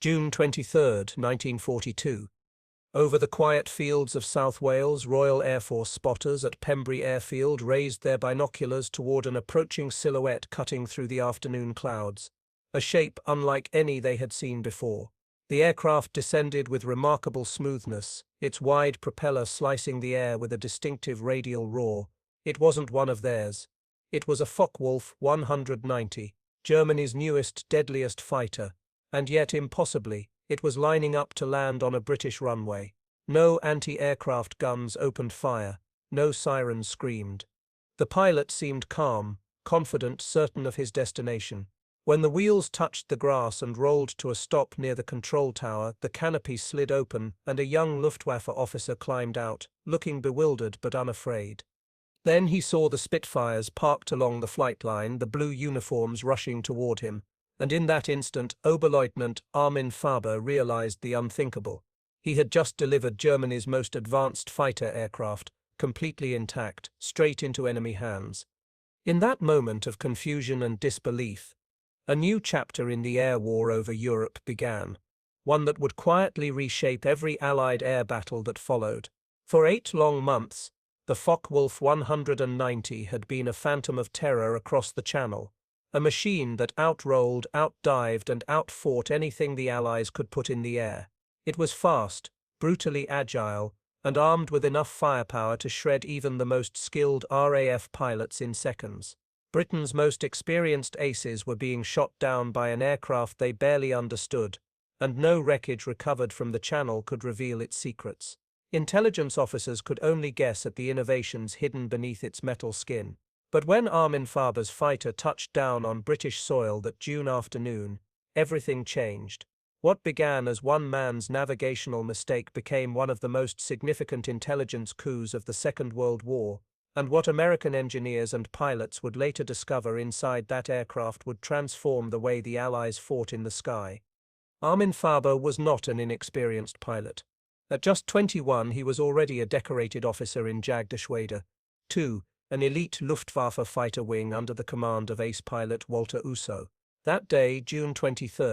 June 23, 1942. Over the quiet fields of South Wales, Royal Air Force spotters at Pembrey Airfield raised their binoculars toward an approaching silhouette cutting through the afternoon clouds, a shape unlike any they had seen before. The aircraft descended with remarkable smoothness, its wide propeller slicing the air with a distinctive radial roar. It wasn't one of theirs. It was a Focke-Wulf 190, Germany's newest, deadliest fighter, and yet impossibly, it was lining up to land on a British runway. No anti-aircraft guns opened fire, no sirens screamed. The pilot seemed calm, confident, certain of his destination. When the wheels touched the grass and rolled to a stop near the control tower, the canopy slid open and a young Luftwaffe officer climbed out, looking bewildered but unafraid. Then he saw the Spitfires parked along the flight line, the blue uniforms rushing toward him, and in that instant Oberleutnant Armin Faber realized the unthinkable. He had just delivered Germany's most advanced fighter aircraft, completely intact, straight into enemy hands. In that moment of confusion and disbelief, a new chapter in the air war over Europe began, one that would quietly reshape every Allied air battle that followed. For 8 long months, the Focke-Wulf 190 had been a phantom of terror across the Channel, a machine that outrolled, outdived, and outfought anything the Allies could put in the air. It was fast, brutally agile, and armed with enough firepower to shred even the most skilled RAF pilots in seconds. Britain's most experienced aces were being shot down by an aircraft they barely understood, and no wreckage recovered from the Channel could reveal its secrets. Intelligence officers could only guess at the innovations hidden beneath its metal skin. But when Armin Faber's fighter touched down on British soil that June afternoon, everything changed. What began as one man's navigational mistake became one of the most significant intelligence coups of the Second World War, and what American engineers and pilots would later discover inside that aircraft would transform the way the Allies fought in the sky. Armin Faber was not an inexperienced pilot. At just 21, he was already a decorated officer in Jagdgeschwader 2, an elite Luftwaffe fighter wing under the command of ace pilot Walter Ussow. That day, June 23,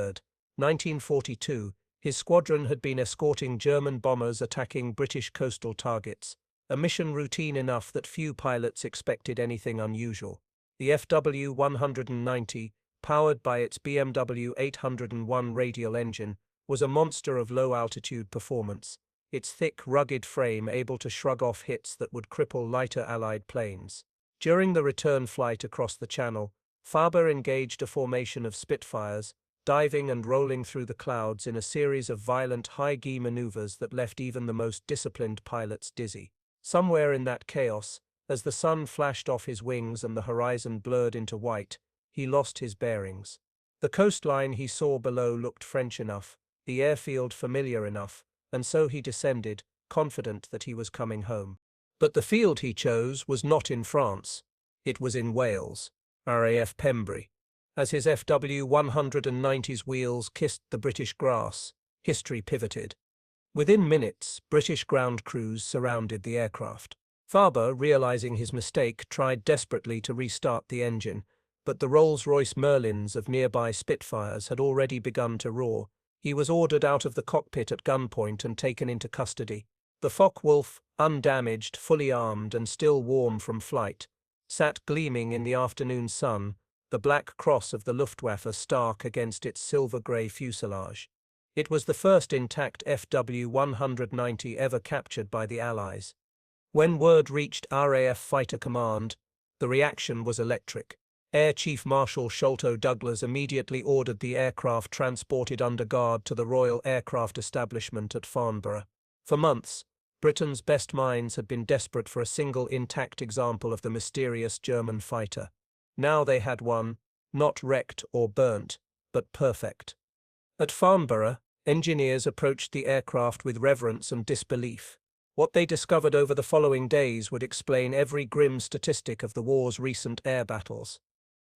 1942, his squadron had been escorting German bombers attacking British coastal targets, a mission routine enough that few pilots expected anything unusual. The FW 190, powered by its BMW 801 radial engine, was a monster of low-altitude performance, its thick, rugged frame able to shrug off hits that would cripple lighter Allied planes. During the return flight across the Channel, Faber engaged a formation of Spitfires, diving and rolling through the clouds in a series of violent high-gi maneuvers that left even the most disciplined pilots dizzy. Somewhere in that chaos, as the sun flashed off his wings and the horizon blurred into white, he lost his bearings. The coastline he saw below looked French enough, the airfield familiar enough, and so he descended, confident that he was coming home. But the field he chose was not in France. It was in Wales, RAF Pembrey. As his FW 190's wheels kissed the British grass, history pivoted. Within minutes, British ground crews surrounded the aircraft. Faber, realizing his mistake, tried desperately to restart the engine, but the Rolls-Royce Merlins of nearby Spitfires had already begun to roar. He was ordered out of the cockpit at gunpoint and taken into custody. The Focke-Wulf, undamaged, fully armed, and still warm from flight, sat gleaming in the afternoon sun, the black cross of the Luftwaffe stark against its silver-grey fuselage. It was the first intact FW 190 ever captured by the Allies. When word reached RAF Fighter Command, the reaction was electric. Air Chief Marshal Sholto Douglas immediately ordered the aircraft transported under guard to the Royal Aircraft Establishment at Farnborough. For months, Britain's best minds had been desperate for a single intact example of the mysterious German fighter. Now they had one, not wrecked or burnt, but perfect. At Farnborough, engineers approached the aircraft with reverence and disbelief. What they discovered over the following days would explain every grim statistic of the war's recent air battles.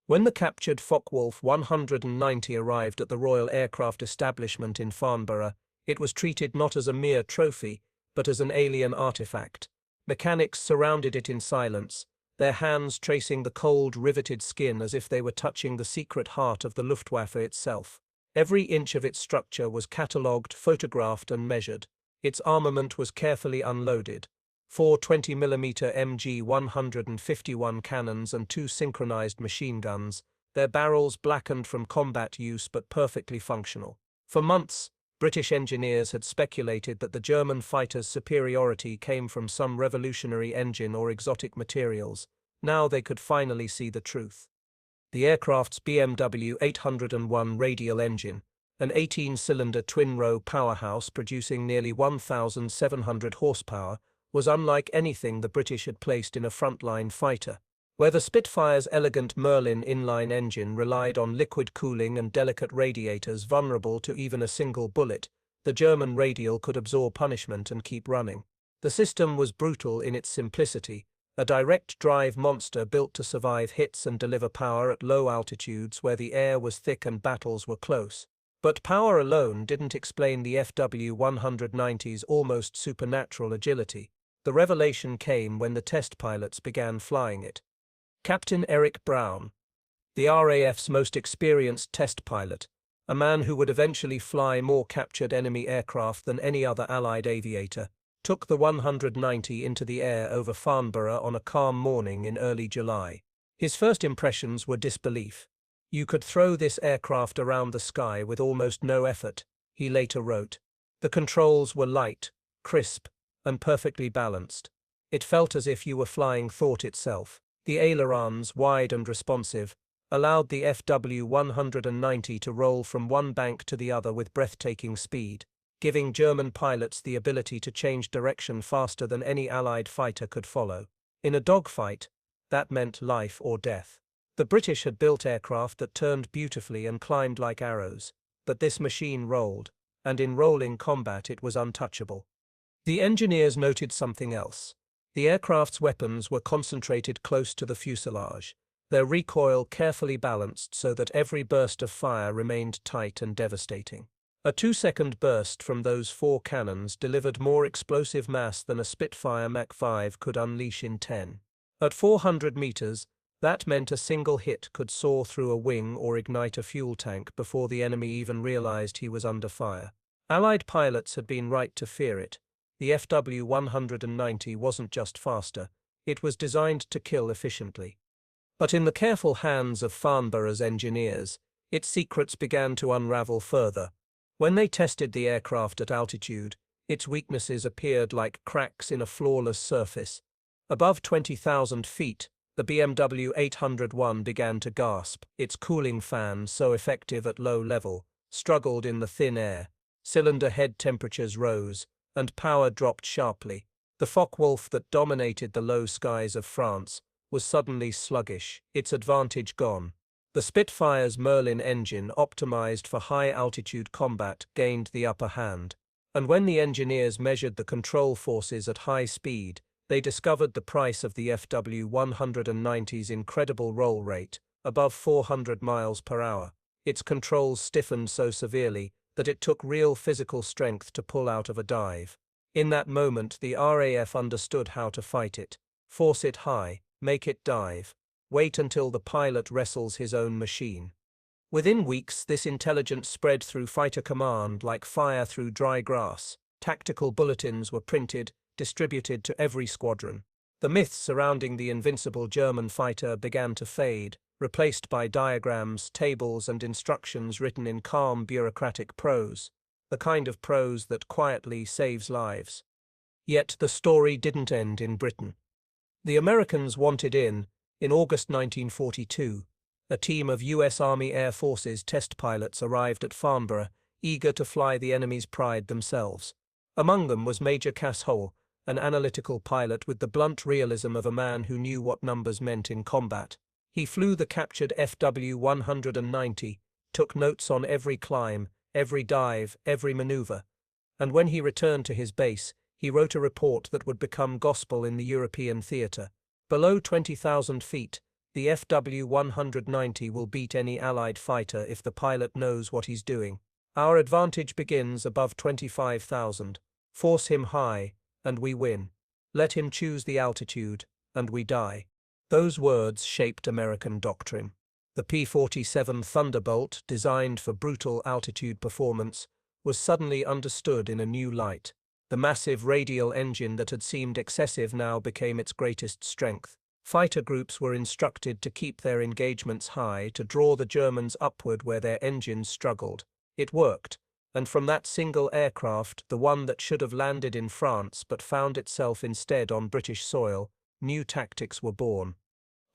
When the captured Focke-Wulf 190 arrived at the Royal Aircraft Establishment in Farnborough, it was treated not as a mere trophy, but as an alien artifact. Mechanics surrounded it in silence, their hands tracing the cold, riveted skin as if they were touching the secret heart of the Luftwaffe itself. Every inch of its structure was catalogued, photographed, and measured. Its armament was carefully unloaded. 4 20mm MG-151 cannons and 2 synchronized machine guns, their barrels blackened from combat use but perfectly functional. For months, British engineers had speculated that the German fighter's superiority came from some revolutionary engine or exotic materials. Now they could finally see the truth. The aircraft's BMW 801 radial engine, an 18-cylinder twin-row powerhouse producing nearly 1,700 horsepower, was unlike anything the British had placed in a frontline fighter. Where the Spitfire's elegant Merlin inline engine relied on liquid cooling and delicate radiators vulnerable to even a single bullet, the German radial could absorb punishment and keep running. The system was brutal in its simplicity, a direct drive monster built to survive hits and deliver power at low altitudes where the air was thick and battles were close. But power alone didn't explain the FW-190's almost supernatural agility. The revelation came when the test pilots began flying it. Captain Eric Brown, the RAF's most experienced test pilot, a man who would eventually fly more captured enemy aircraft than any other Allied aviator, took the 190 into the air over Farnborough on a calm morning in early July. His first impressions were disbelief. "You could throw this aircraft around the sky with almost no effort," he later wrote. "The controls were light, crisp, and perfectly balanced. It felt as if you were flying thought itself." The ailerons, wide and responsive, allowed the FW-190 to roll from one bank to the other with breathtaking speed, giving German pilots the ability to change direction faster than any Allied fighter could follow. In a dogfight, that meant life or death. The British had built aircraft that turned beautifully and climbed like arrows, but this machine rolled, and in rolling combat it was untouchable. The engineers noted something else. The aircraft's weapons were concentrated close to the fuselage, their recoil carefully balanced so that every burst of fire remained tight and devastating. A 2-second burst from those 4 cannons delivered more explosive mass than a Spitfire Mach 5 could unleash in 10. At 400 meters, that meant a single hit could saw through a wing or ignite a fuel tank before the enemy even realized he was under fire. Allied pilots had been right to fear it. The FW-190 wasn't just faster, it was designed to kill efficiently. But in the careful hands of Farnborough's engineers, its secrets began to unravel further. When they tested the aircraft at altitude, its weaknesses appeared like cracks in a flawless surface. Above 20,000 feet, the BMW 801 began to gasp. Its cooling fan, so effective at low level, struggled in the thin air. Cylinder head temperatures rose, and power dropped sharply. The Focke-Wulf that dominated the low skies of France was suddenly sluggish, its advantage gone. The Spitfire's Merlin engine, optimized for high-altitude combat, gained the upper hand, and when the engineers measured the control forces at high speed, they discovered the price of the FW-190's incredible roll rate, above 400 miles per hour. Its controls stiffened so severely that it took real physical strength to pull out of a dive. In that moment, the RAF understood how to fight it. Force it high, make it dive. Wait until the pilot wrestles his own machine. Within weeks, this intelligence spread through fighter command like fire through dry grass. Tactical bulletins were printed, distributed to every squadron. The myths surrounding the invincible German fighter began to fade, replaced by diagrams, tables, and instructions written in calm bureaucratic prose, the kind of prose that quietly saves lives. Yet the story didn't end in Britain. The Americans wanted in August 1942, a team of U.S. Army Air Forces test pilots arrived at Farnborough, eager to fly the enemy's pride themselves. Among them was Major Cass Hole, an analytical pilot with the blunt realism of a man who knew what numbers meant in combat. He flew the captured FW-190, took notes on every climb, every dive, every maneuver, and when he returned to his base, he wrote a report that would become gospel in the European theatre. Below 20,000 feet, the FW-190 will beat any Allied fighter if the pilot knows what he's doing. Our advantage begins above 25,000. Force him high, and we win. Let him choose the altitude, and we die. Those words shaped American doctrine. The P-47 Thunderbolt, designed for brutal altitude performance, was suddenly understood in a new light. The massive radial engine that had seemed excessive now became its greatest strength. Fighter groups were instructed to keep their engagements high, to draw the Germans upward where their engines struggled. It worked, and from that single aircraft, the one that should have landed in France but found itself instead on British soil, new tactics were born.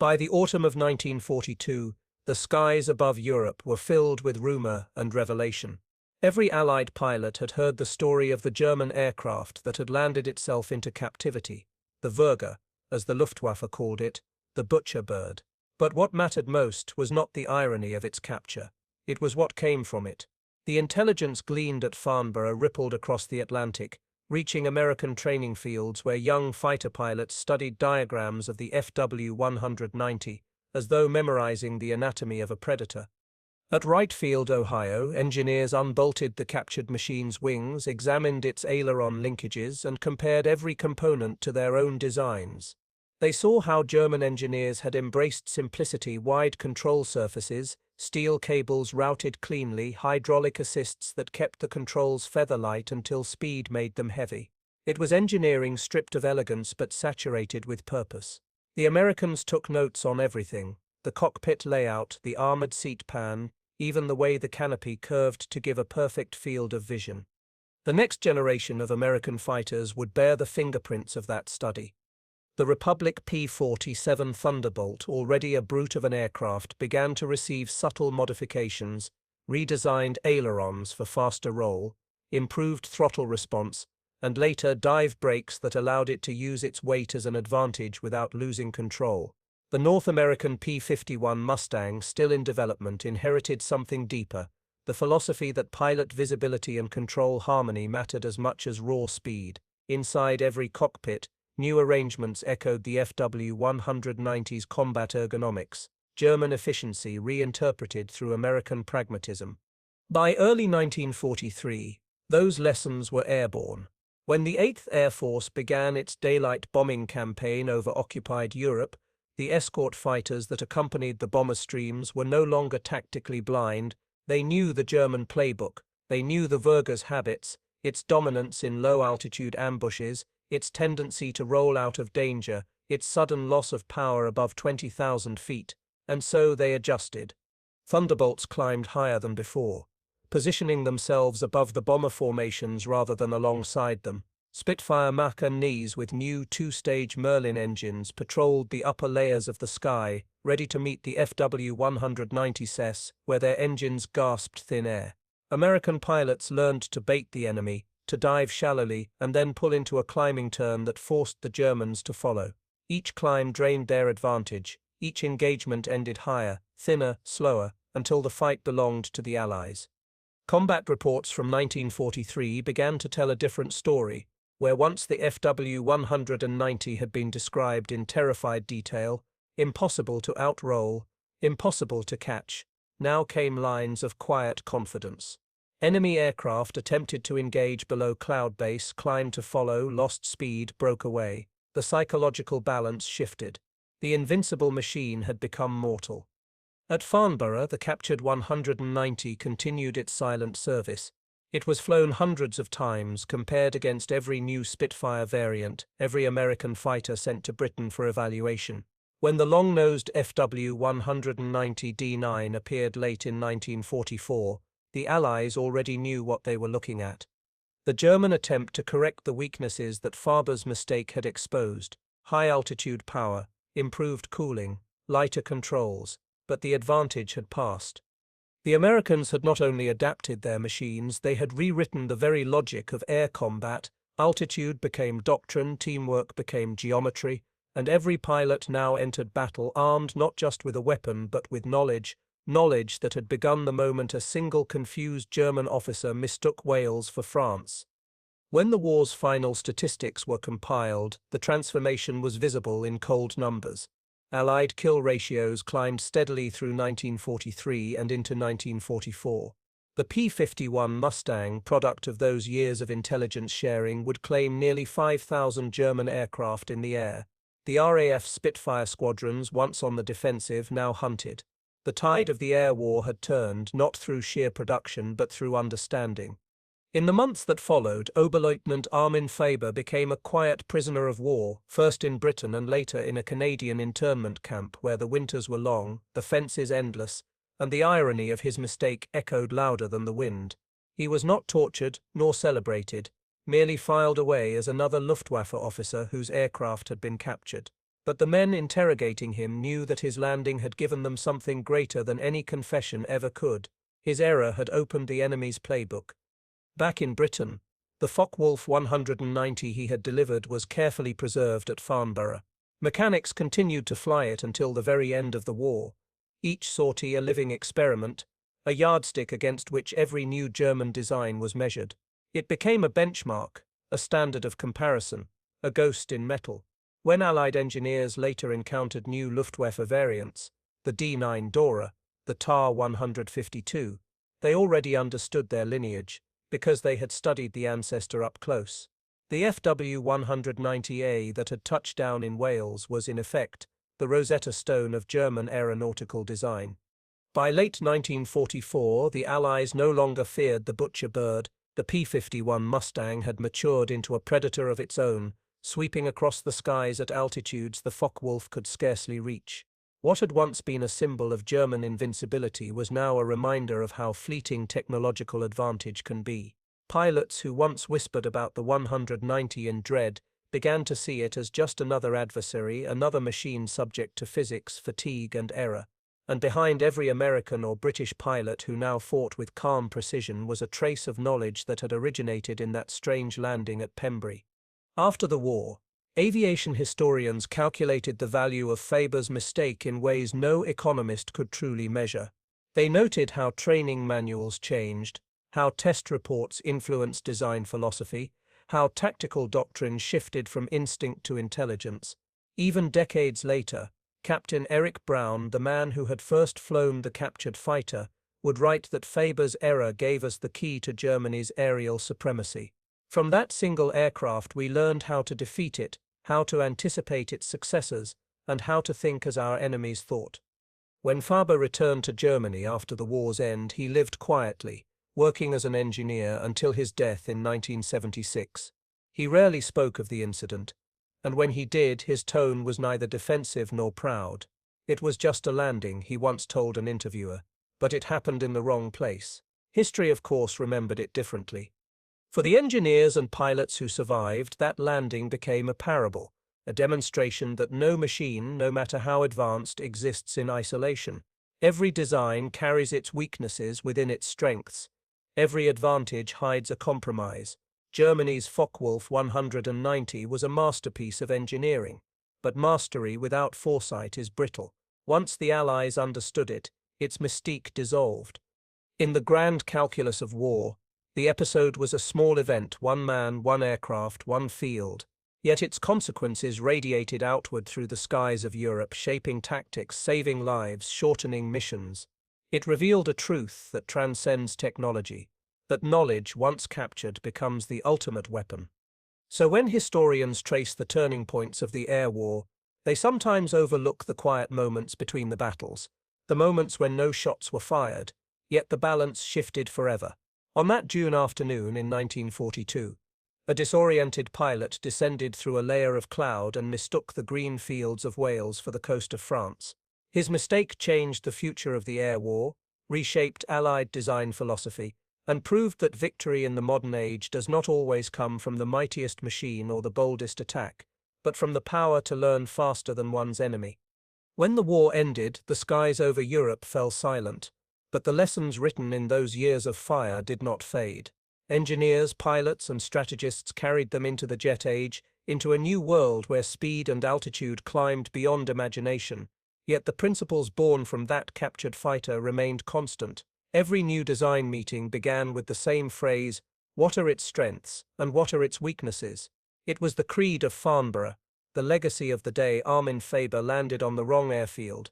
By the autumn of 1942, the skies above Europe were filled with rumor and revelation. Every Allied pilot had heard the story of the German aircraft that had landed itself into captivity, the Würger, as the Luftwaffe called it, the butcher bird. But what mattered most was not the irony of its capture. It was what came from it. The intelligence gleaned at Farnborough rippled across the Atlantic, reaching American training fields where young fighter pilots studied diagrams of the FW-190, as though memorizing the anatomy of a predator. At Wright Field, Ohio, engineers unbolted the captured machine's wings, examined its aileron linkages, and compared every component to their own designs. They saw how German engineers had embraced simplicity: wide control surfaces, steel cables routed cleanly, hydraulic assists that kept the controls feather-light until speed made them heavy. It was engineering stripped of elegance but saturated with purpose. The Americans took notes on everything: the cockpit layout, the armored seat pan, even the way the canopy curved to give a perfect field of vision. The next generation of American fighters would bear the fingerprints of that study. The Republic P-47 Thunderbolt, already a brute of an aircraft, began to receive subtle modifications, redesigned ailerons for faster roll, improved throttle response, and later dive brakes that allowed it to use its weight as an advantage without losing control. The North American P-51 Mustang, still in development, inherited something deeper: the philosophy that pilot visibility and control harmony mattered as much as raw speed. Inside every cockpit, new arrangements echoed the FW-190's combat ergonomics, German efficiency reinterpreted through American pragmatism. By early 1943, those lessons were airborne. When the 8th Air Force began its daylight bombing campaign over occupied Europe, the escort fighters that accompanied the bomber streams were no longer tactically blind. They knew the German playbook. They knew the Würger's habits, its dominance in low-altitude ambushes, its tendency to roll out of danger, its sudden loss of power above 20,000 feet, and so they adjusted. Thunderbolts climbed higher than before, positioning themselves above the bomber formations rather than alongside them. Spitfire Mach 1s with new two-stage Merlin engines patrolled the upper layers of the sky, ready to meet the FW-190s where their engines gasped thin air. American pilots learned to bait the enemy, to dive shallowly, and then pull into a climbing turn that forced the Germans to follow. Each climb drained their advantage. Each engagement ended higher, thinner, slower, until the fight belonged to the Allies. Combat reports from 1943 began to tell a different story. Where once the FW-190 had been described in terrified detail, impossible to outroll, impossible to catch, now came lines of quiet confidence. Enemy aircraft attempted to engage below cloud base, climbed to follow, lost speed, broke away. The psychological balance shifted. The invincible machine had become mortal. At Farnborough, the captured 190 continued its silent service. It was flown hundreds of times, compared against every new Spitfire variant, every American fighter sent to Britain for evaluation. When the long-nosed FW-190D9 appeared late in 1944, the Allies already knew what they were looking at. The German attempt to correct the weaknesses that Farber's mistake had exposed: high-altitude power, improved cooling, lighter controls, but the advantage had passed. The Americans had not only adapted their machines, they had rewritten the very logic of air combat. Altitude became doctrine, teamwork became geometry, and every pilot now entered battle armed not just with a weapon but with knowledge that had begun the moment a single confused German officer mistook Wales for France. When the war's final statistics were compiled, the transformation was visible in cold numbers. Allied kill ratios climbed steadily through 1943 and into 1944. The P-51 Mustang, product of those years of intelligence sharing, would claim nearly 5,000 German aircraft in the air. The RAF Spitfire squadrons, once on the defensive, now hunted. The tide of the air war had turned, not through sheer production but through understanding. In the months that followed, Oberleutnant Armin Faber became a quiet prisoner of war, first in Britain and later in a Canadian internment camp where the winters were long, the fences endless, and the irony of his mistake echoed louder than the wind. He was not tortured nor celebrated, merely filed away as another Luftwaffe officer whose aircraft had been captured. But the men interrogating him knew that his landing had given them something greater than any confession ever could. His error had opened the enemy's playbook. Back in Britain, the Focke-Wulf 190 he had delivered was carefully preserved at Farnborough. Mechanics continued to fly it until the very end of the war, each sortie a living experiment, a yardstick against which every new German design was measured. It became a benchmark, a standard of comparison, a ghost in metal. When Allied engineers later encountered new Luftwaffe variants, the D9 Dora, the TAR 152, they already understood their lineage, because they had studied the ancestor up close. The FW 190A that had touched down in Wales was in effect the Rosetta Stone of German aeronautical design. By late 1944, the Allies no longer feared the butcher bird. The P-51 Mustang had matured into a predator of its own, sweeping across the skies at altitudes the Focke-Wulf could scarcely reach. What had once been a symbol of German invincibility was now a reminder of how fleeting technological advantage can be. Pilots who once whispered about the 190 in dread began to see it as just another adversary, another machine subject to physics, fatigue, and error. And behind every American or British pilot who now fought with calm precision was a trace of knowledge that had originated in that strange landing at Pembrey. After the war, aviation historians calculated the value of Faber's mistake in ways no economist could truly measure. They noted how training manuals changed, how test reports influenced design philosophy, how tactical doctrine shifted from instinct to intelligence. Even decades later, Captain Eric Brown, the man who had first flown the captured fighter, would write that Faber's error gave us the key to Germany's aerial supremacy. From that single aircraft we learned how to defeat it, how to anticipate its successors, and how to think as our enemies thought. When Faber returned to Germany after the war's end, he lived quietly, working as an engineer until his death in 1976. He rarely spoke of the incident, and when he did, his tone was neither defensive nor proud. It was just a landing, he once told an interviewer, but it happened in the wrong place. History, of course, remembered it differently. For the engineers and pilots who survived, that landing became a parable, a demonstration that no machine, no matter how advanced, exists in isolation. Every design carries its weaknesses within its strengths. Every advantage hides a compromise. Germany's Focke-Wulf 190 was a masterpiece of engineering, but mastery without foresight is brittle. Once the Allies understood it, its mystique dissolved. In the grand calculus of war, the episode was a small event, one man, one aircraft, one field, yet its consequences radiated outward through the skies of Europe, shaping tactics, saving lives, shortening missions. It revealed a truth that transcends technology, that knowledge, once captured, becomes the ultimate weapon. So when historians trace the turning points of the air war, they sometimes overlook the quiet moments between the battles, the moments when no shots were fired, yet the balance shifted forever. On that June afternoon in 1942, a disoriented pilot descended through a layer of cloud and mistook the green fields of Wales for the coast of France. His mistake changed the future of the air war, reshaped Allied design philosophy, and proved that victory in the modern age does not always come from the mightiest machine or the boldest attack, but from the power to learn faster than one's enemy. When the war ended, the skies over Europe fell silent. But the lessons written in those years of fire did not fade. Engineers, pilots, and strategists carried them into the jet age, into a new world where speed and altitude climbed beyond imagination. Yet the principles born from that captured fighter remained constant. Every new design meeting began with the same phrase, "What are its strengths, and what are its weaknesses?" It was the creed of Farnborough, the legacy of the day Armin Faber landed on the wrong airfield.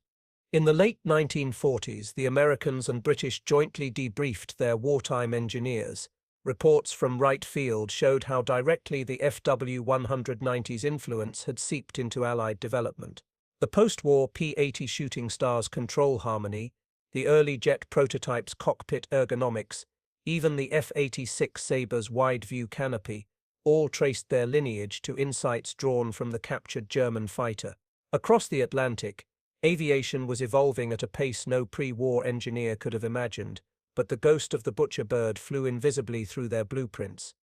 In the late 1940s, the Americans and British jointly debriefed their wartime engineers. Reports from Wright Field showed how directly the FW-190's influence had seeped into Allied development. The post-war P-80 Shooting Star's control harmony, the early jet prototype's cockpit ergonomics, even the F-86 Saber's wide-view canopy, all traced their lineage to insights drawn from the captured German fighter. Across the Atlantic, aviation was evolving at a pace no pre-war engineer could have imagined, but the ghost of the butcher bird flew invisibly through their blueprints.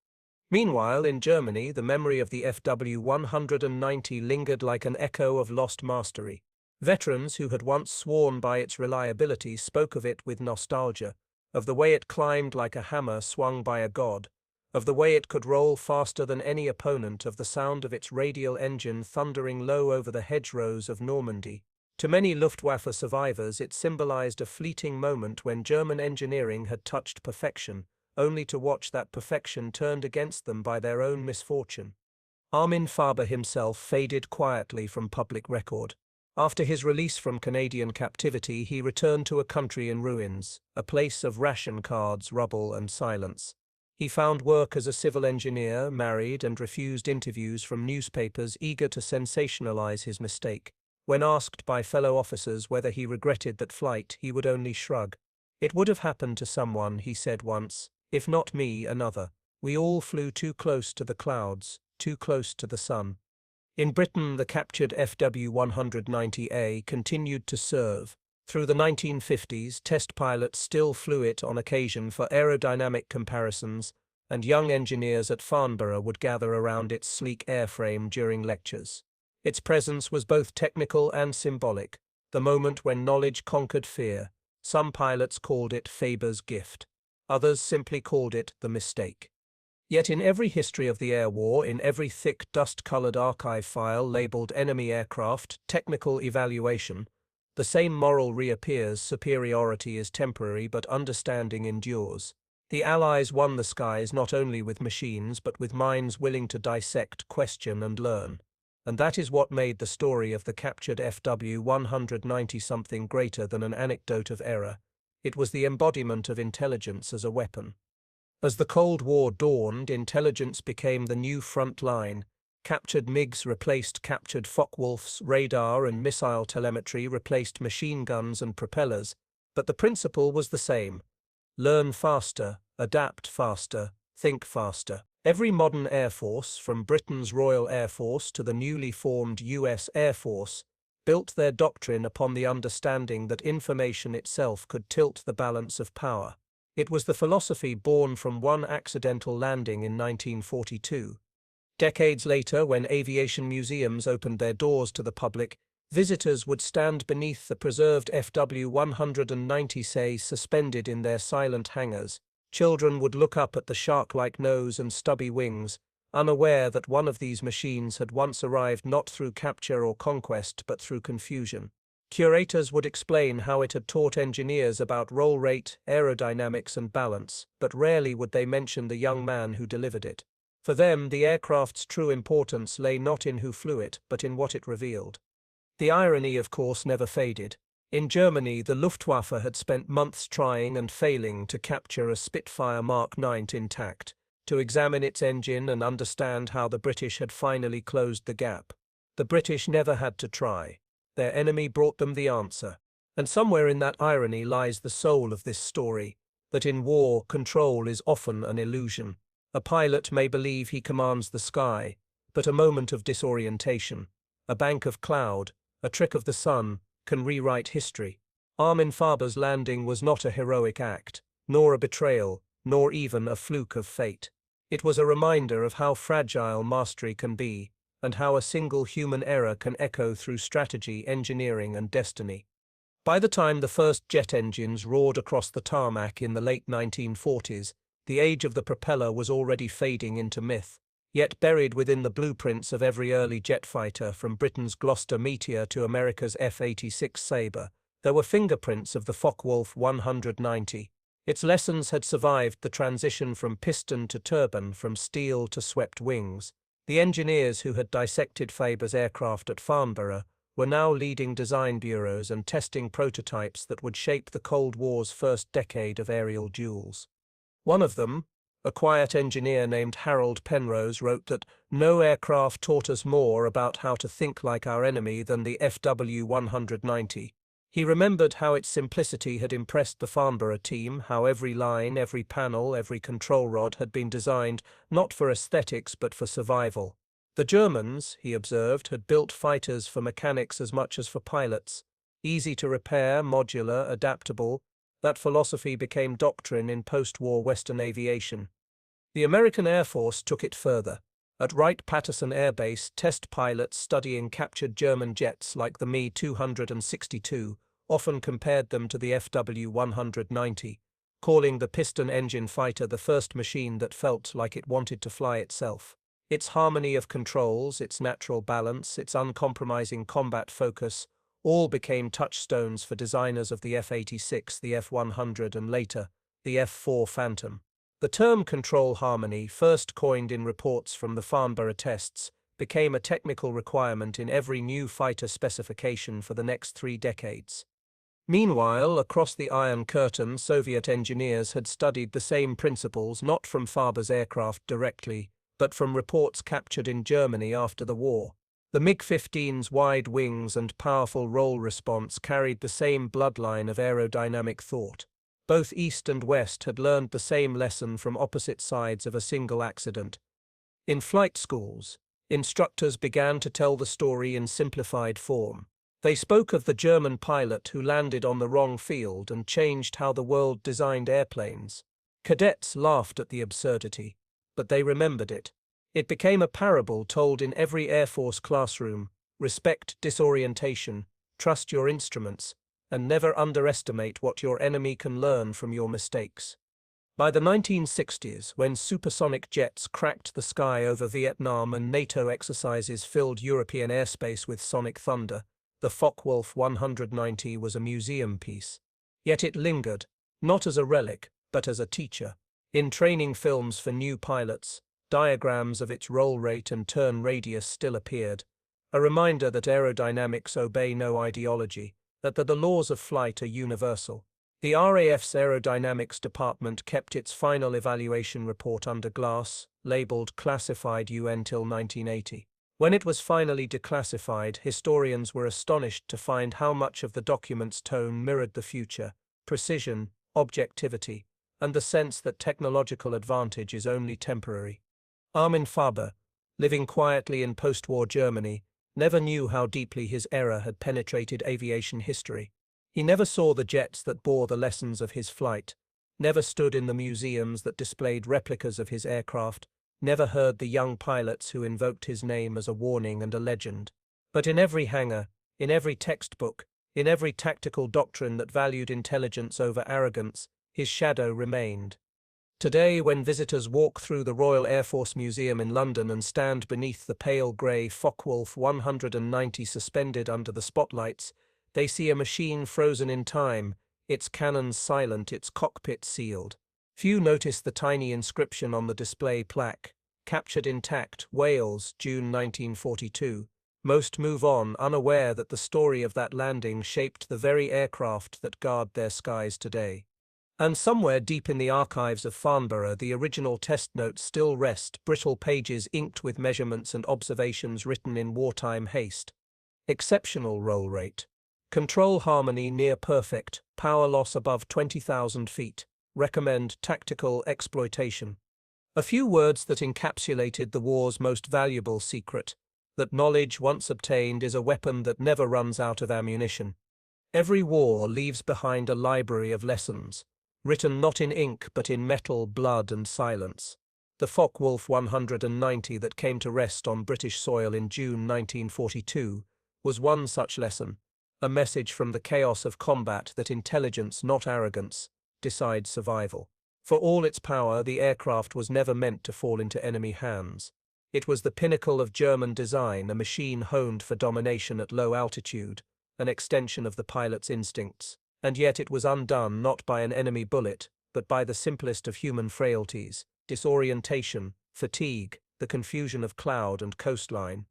Meanwhile, in Germany, the memory of the FW-190 lingered like an echo of lost mastery. Veterans who had once sworn by its reliability spoke of it with nostalgia, of the way it climbed like a hammer swung by a god, of the way it could roll faster than any opponent, of the sound of its radial engine thundering low over the hedgerows of Normandy. To many Luftwaffe survivors, it symbolized a fleeting moment when German engineering had touched perfection, only to watch that perfection turned against them by their own misfortune. Armin Faber himself faded quietly from public record. After his release from Canadian captivity, he returned to a country in ruins, a place of ration cards, rubble, and silence. He found work as a civil engineer, married, and refused interviews from newspapers eager to sensationalize his mistake. When asked by fellow officers whether he regretted that flight, he would only shrug. "It would have happened to someone," he said once. "If not me, another. We all flew too close to the clouds, too close to the sun." In Britain, the captured FW-190A continued to serve. Through the 1950s, test pilots still flew it on occasion for aerodynamic comparisons, and young engineers at Farnborough would gather around its sleek airframe during lectures. Its presence was both technical and symbolic, the moment when knowledge conquered fear. Some pilots called it Faber's gift. Others simply called it the mistake. Yet in every history of the air war, in every thick dust-colored archive file labeled enemy aircraft, technical evaluation, the same moral reappears: superiority is temporary but understanding endures. The Allies won the skies not only with machines but with minds willing to dissect, question, and learn. And that is what made the story of the captured FW-190 something greater than an anecdote of error. It was the embodiment of intelligence as a weapon. As the Cold War dawned, intelligence became the new front line. Captured MiGs replaced captured Focke-Wulfs, radar and missile telemetry replaced machine guns and propellers, but the principle was the same: learn faster, adapt faster, think faster. Every modern Air Force, from Britain's Royal Air Force to the newly formed US Air Force, built their doctrine upon the understanding that information itself could tilt the balance of power. It was the philosophy born from one accidental landing in 1942. Decades later, when aviation museums opened their doors to the public, visitors would stand beneath the preserved FW-190 suspended in their silent hangars. Children would look up at the shark-like nose and stubby wings, unaware that one of these machines had once arrived not through capture or conquest but through confusion. Curators would explain how it had taught engineers about roll rate, aerodynamics, and balance, but rarely would they mention the young man who delivered it. For them, the aircraft's true importance lay not in who flew it, but in what it revealed. The irony, of course, never faded. In Germany, the Luftwaffe had spent months trying and failing to capture a Spitfire Mark 9 intact, to examine its engine and understand how the British had finally closed the gap. The British never had to try. Their enemy brought them the answer. And somewhere in that irony lies the soul of this story, that in war, control is often an illusion. A pilot may believe he commands the sky, but a moment of disorientation, a bank of cloud, a trick of the sun, can rewrite history. Armin Faber's landing was not a heroic act, nor a betrayal, nor even a fluke of fate. It was a reminder of how fragile mastery can be, and how a single human error can echo through strategy, engineering, and destiny. By the time the first jet engines roared across the tarmac in the late 1940s, the age of the propeller was already fading into myth. Yet buried within the blueprints of every early jet fighter, from Britain's Gloucester Meteor to America's F-86 Sabre, there were fingerprints of the Focke-Wulf 190. Its lessons had survived the transition from piston to turbine, from steel to swept wings. The engineers who had dissected Faber's aircraft at Farnborough were now leading design bureaus and testing prototypes that would shape the Cold War's first decade of aerial duels. One of them, a quiet engineer named Harold Penrose, wrote that no aircraft taught us more about how to think like our enemy than the FW-190. He remembered how its simplicity had impressed the Farnborough team, how every line, every panel, every control rod had been designed not for aesthetics but for survival. The Germans, he observed, had built fighters for mechanics as much as for pilots. Easy to repair, modular, adaptable, that philosophy became doctrine in post-war Western aviation. The American Air Force took it further. At Wright-Patterson Air Base, test pilots studying captured German jets like the Me-262 often compared them to the FW-190, calling the piston-engine fighter the first machine that felt like it wanted to fly itself. Its harmony of controls, its natural balance, its uncompromising combat focus, all became touchstones for designers of the F-86, the F-100 and later, the F-4 Phantom. The term control harmony, first coined in reports from the Farnborough tests, became a technical requirement in every new fighter specification for the next 3 decades. Meanwhile, across the Iron Curtain, Soviet engineers had studied the same principles not from Farber's aircraft directly, but from reports captured in Germany after the war. The MiG-15's wide wings and powerful roll response carried the same bloodline of aerodynamic thought. Both East and West had learned the same lesson from opposite sides of a single accident. In flight schools, instructors began to tell the story in simplified form. They spoke of the German pilot who landed on the wrong field and changed how the world designed airplanes. Cadets laughed at the absurdity, but they remembered it. It became a parable told in every Air Force classroom: respect disorientation, trust your instruments, and never underestimate what your enemy can learn from your mistakes. By the 1960s, when supersonic jets cracked the sky over Vietnam and NATO exercises filled European airspace with sonic thunder, the Focke-Wulf 190 was a museum piece. Yet it lingered, not as a relic, but as a teacher. In training films for new pilots, diagrams of its roll rate and turn radius still appeared, a reminder that aerodynamics obey no ideology, that the laws of flight are universal. The RAF's aerodynamics department kept its final evaluation report under glass, labeled classified UN till 1980. When it was finally declassified, historians were astonished to find how much of the document's tone mirrored the future: precision, objectivity, and the sense that technological advantage is only temporary. Armin Farber, living quietly in post-war Germany, never knew how deeply his error had penetrated aviation history. He never saw the jets that bore the lessons of his flight, never stood in the museums that displayed replicas of his aircraft, never heard the young pilots who invoked his name as a warning and a legend. But in every hangar, in every textbook, in every tactical doctrine that valued intelligence over arrogance, his shadow remained. Today, when visitors walk through the Royal Air Force Museum in London and stand beneath the pale grey Focke-Wulf 190 suspended under the spotlights, they see a machine frozen in time, its cannons silent, its cockpit sealed. Few notice the tiny inscription on the display plaque: "Captured intact, Wales, June 1942. Most move on, unaware that the story of that landing shaped the very aircraft that guard their skies today. And somewhere deep in the archives of Farnborough, the original test notes still rest, brittle pages inked with measurements and observations written in wartime haste. Exceptional roll rate. Control harmony near perfect, power loss above 20,000 feet. Recommend tactical exploitation. A few words that encapsulated the war's most valuable secret: that knowledge once obtained is a weapon that never runs out of ammunition. Every war leaves behind a library of lessons, written not in ink but in metal, blood and silence. The Focke-Wulf 190 that came to rest on British soil in June 1942 was one such lesson, a message from the chaos of combat that intelligence, not arrogance, decides survival. For all its power, the aircraft was never meant to fall into enemy hands. It was the pinnacle of German design, a machine honed for domination at low altitude, an extension of the pilot's instincts. And yet it was undone not by an enemy bullet, but by the simplest of human frailties: disorientation, fatigue, the confusion of cloud and coastline.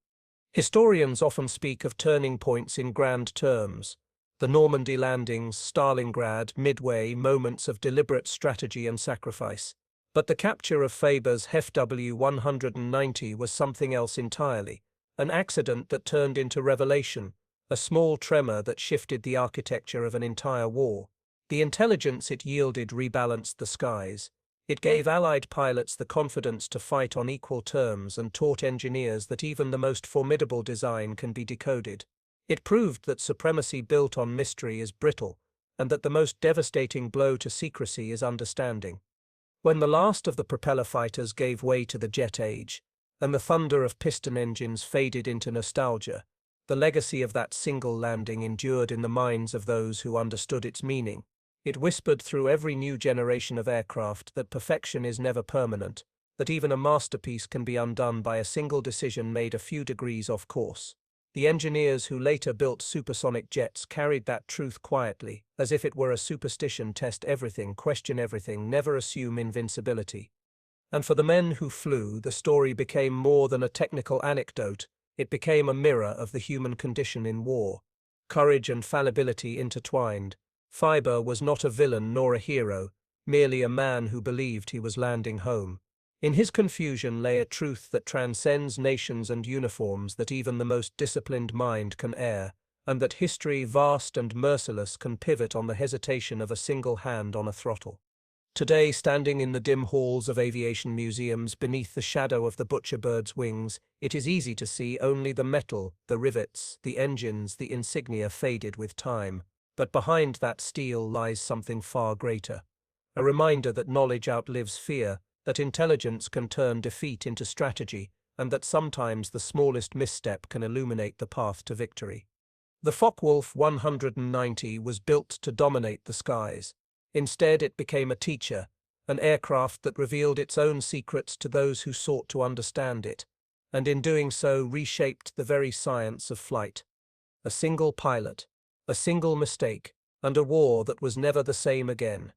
Historians often speak of turning points in grand terms: the Normandy landings, Stalingrad, Midway, moments of deliberate strategy and sacrifice. But the capture of Faber's FW-190 was something else entirely, an accident that turned into revelation, a small tremor that shifted the architecture of an entire war. The intelligence it yielded rebalanced the skies. It gave Allied pilots the confidence to fight on equal terms and taught engineers that even the most formidable design can be decoded. It proved that supremacy built on mystery is brittle, and that the most devastating blow to secrecy is understanding. When the last of the propeller fighters gave way to the jet age, and the thunder of piston engines faded into nostalgia, the legacy of that single landing endured in the minds of those who understood its meaning. It whispered through every new generation of aircraft that perfection is never permanent, that even a masterpiece can be undone by a single decision made a few degrees off course. The engineers who later built supersonic jets carried that truth quietly, as if it were a superstition: test everything, question everything, never assume invincibility. And for the men who flew, the story became more than a technical anecdote. It became a mirror of the human condition in war. Courage and fallibility intertwined. Fiber was not a villain nor a hero, merely a man who believed he was landing home. In his confusion lay a truth that transcends nations and uniforms, that even the most disciplined mind can err, and that history, vast and merciless, can pivot on the hesitation of a single hand on a throttle. Today, standing in the dim halls of aviation museums beneath the shadow of the butcherbird's wings, it is easy to see only the metal, the rivets, the engines, the insignia faded with time. But behind that steel lies something far greater. A reminder that knowledge outlives fear, that intelligence can turn defeat into strategy, and that sometimes the smallest misstep can illuminate the path to victory. The Focke-Wulf 190 was built to dominate the skies. Instead, it became a teacher, an aircraft that revealed its own secrets to those who sought to understand it, and in doing so reshaped the very science of flight. A single pilot, a single mistake, and a war that was never the same again.